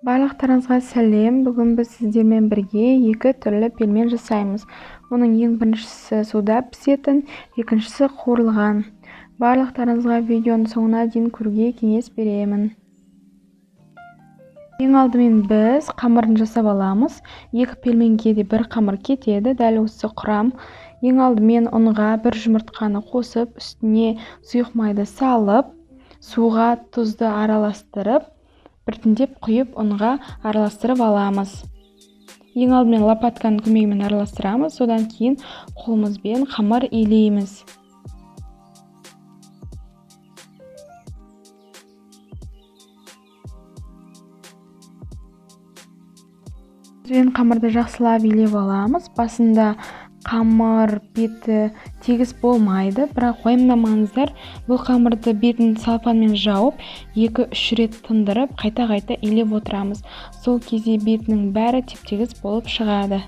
Барлықтарыңызға сәлем. Бүгін біз сіздермен бірге екі түрлі пельмен жасаймыз. Оның ең біріншісі суда пісетін, екіншісі қуырылған. Барлықтарыңызға видеоның соңына дейін көруге кеңес беремін. Ең алдымен біз қамырын жасап аламыз. Екі пельменге де бір қамыр кетеді, дәл осы құрам. Ең алдымен ұнға бір жұмыртқаны қосып, үстіне сұйық майды салып, суға тұзды араластырып, біртіндеп құйып ұнға араластырып аламыз. Ең алдымен лопатканың көмегімен араластырамыз, содан кейін қолымызбен қамыр илейміз. Бізбен қамырды жақсылап илеп аламыз. Басында қамыр беті тегіс болмайды, бірақ уайымдамаңыздар. Бұл қамырды бетін салфанмен жауып, 2-3 рет тындырып, қайта-қайта илеп отырамыз. Сол кезде бетінің бәрі теп-тегіс болып шығады.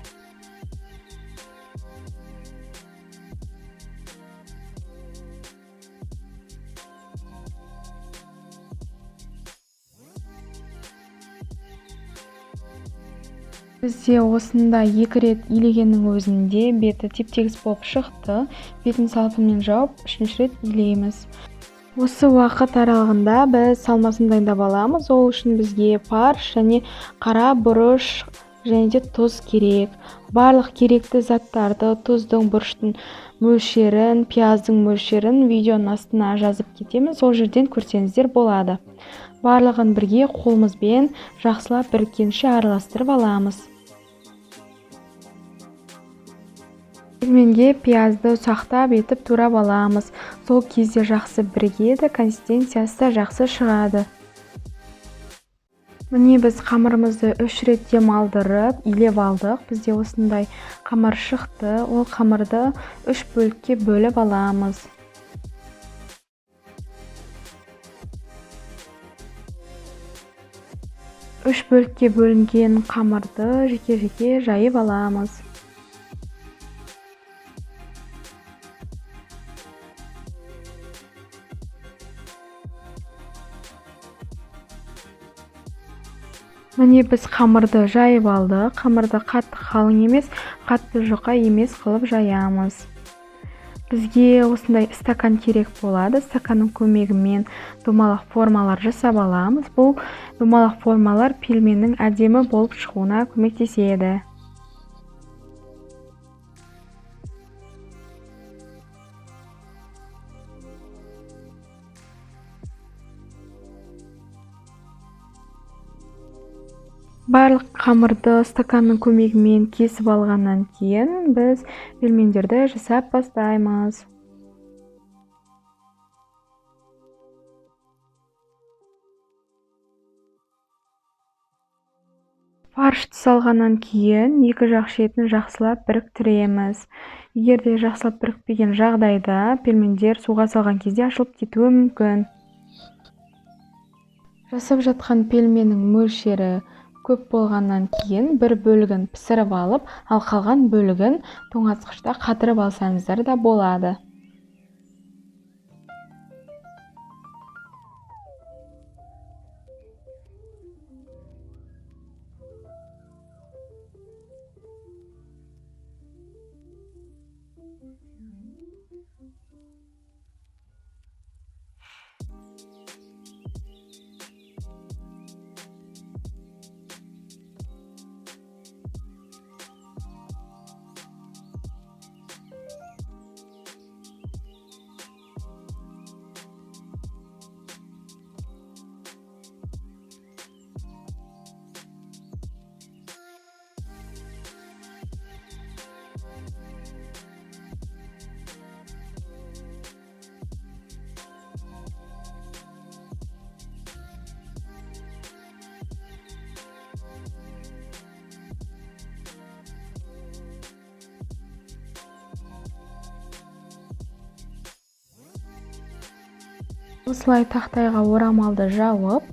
Бізде осында 2 рет илегеннің өзінде беті теп-тегіс болып шықты. Бетін салфанмен жауып, 3-ші рет илейміз. Осы уақыт аралығында біз салмасын дайындап аламыз. Ол үшін бізге фарш және қара бұрыш және де тұз керек. Барлық керекті заттарды, тұздың, бұрыштың мөлшерін, пияздың мөлшерін видеоның астына жазып кетеміз. Сол жерден көрсеңіздер болады. Барлығын бірге қолымызбен жақсылап біріккенше араластырып аламыз. Пельменге пиязды ұсақтап етіп турап аламыз. Сол кезде жақсы бірігеді, консистенциясы да жақсы шығады. Міне біз қамырымызды 3 рет демалдырып, илеп алдық. Бізде осындай қамыр шықты. Ол қамырды 3 бөлікке бөліп аламыз. Үш бөлікке бөлінген қамырды жеке-жеке жайып аламыз. Міне біз қамырды жайып алдық. Қамырды қатты қалың емес, қатты жұқа емес қылып жаямыз. Бізге осындай стакан керек болады. Стаканның көмегімен домалақ формалар жасап аламыз. Бұл домалақ формалар пельменнің әдемі болып шығуына көмектеседі. Барлық қамырды стаканның көмегімен кесіп алғаннан кейін біз пельмендерді жасап бастаймыз. Фаршты салғаннан кейін екі жақ шетін жақсылап біріктіреміз. Егер де жақсылап бірікпеген жағдайда пельмендер суға салған кезде ашылып кетуі мүмкін. Жасап жатқан пельменнің мөлшері көп болғаннан кейін бір бөлігін пісіріп алып, ал қалған бөлігін тоңазытқышта қатырып алсаңыздар да болады. Осылай тақтайға орамалды жауып,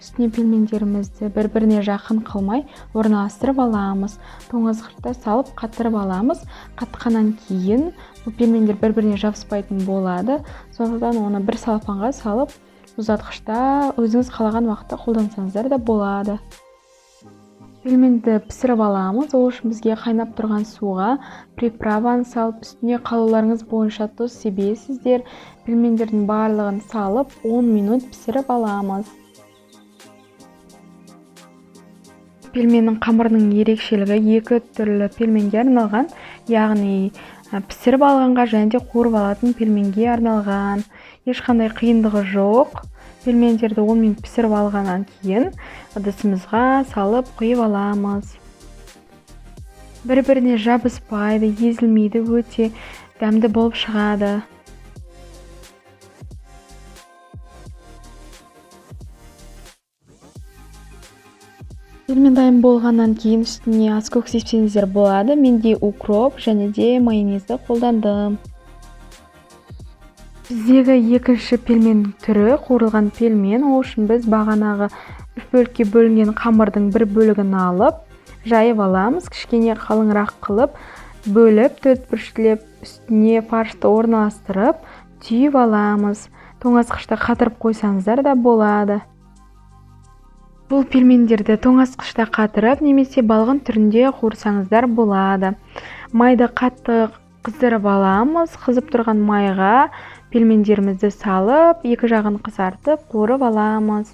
үстіне пельмендерімізді бір-біріне жақын қылмай орналастырып аламыз. Тоңазытқышта салып қатырып аламыз. Қатқаннан кейін бұл пельмендер бір-біріне жабыспайтын болады. Сондықтан оны бір салфанға салып, мұздатқышта өзіңіз қалаған уақытта қолдансаңыздар да болады. Пельменді пісіріп аламыз. Ол үшін бізге қайнап тұрған суға приправаны салып, үстіне қалауларыңыз бойынша тұз себесіздер. Пельмендердің барлығын салып 10 минут пісіріп аламыз. Пельменнің қамырының ерекшелігі екі түрлі пельменге арналған, яғни пісіріп алғанға және де қуырып алатын пельменге арналған. Ешқандай қиындығы жоқ. Пельмендерді 10 минут пісіріп алғаннан кейін ыдысымызға салып құйып аламыз. Бір-біріне жабыспайды, езілмейді, өте дәмді болып шығады. Пельмен дайын болғаннан кейін үстіне аскөк сепсеңіздер болады. Менде укроп және де майонезді қолдандым. Біздегі екінші пельмен түрі қуырылған пельмен. Ол үшін біз бағанағы 3 бөлікке бөлінген қамырдың бір бөлігін алып, жайып аламыз. Кішкене қалыңырақ қылып, бөліп, төртбұрыштап үстіне фаршты орналастырып, түйіп аламыз. Тоңазытқышта қатырып қойсаңыздар да болады. Бұл пельмендерді тоңазытқышта қатырып, немесе балғын түрінде қуырсаңыздар болады. Майды қатты қыздырып аламыз. Қызып тұрған майға пельмендерімізді салып, екі жағын қызартып, қуырып аламыз.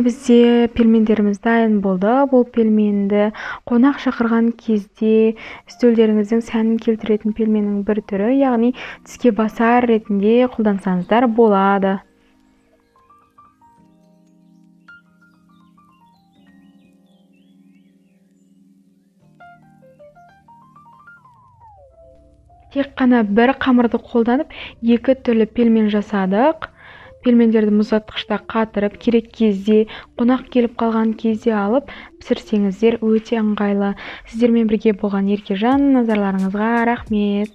Бізде пельмендеріміз дайын болды. Бұл пельменді қонақ шақырған кезде үстелдеріңіздің сәнін келтіретін пельменнің бір түрі, яғни тіске басар ретінде қолдансаңыздар болады. Тек қана бір қамырды қолданып, екі түрлі пельмен жасадық. Пельмендерді мұздатқышта қатырып, керек кезде, қонақ келіп қалған кезде алып, пісірсеңіздер өте ыңғайлы. Сіздермен бірге болған Еркежан, назарларыңызға рахмет.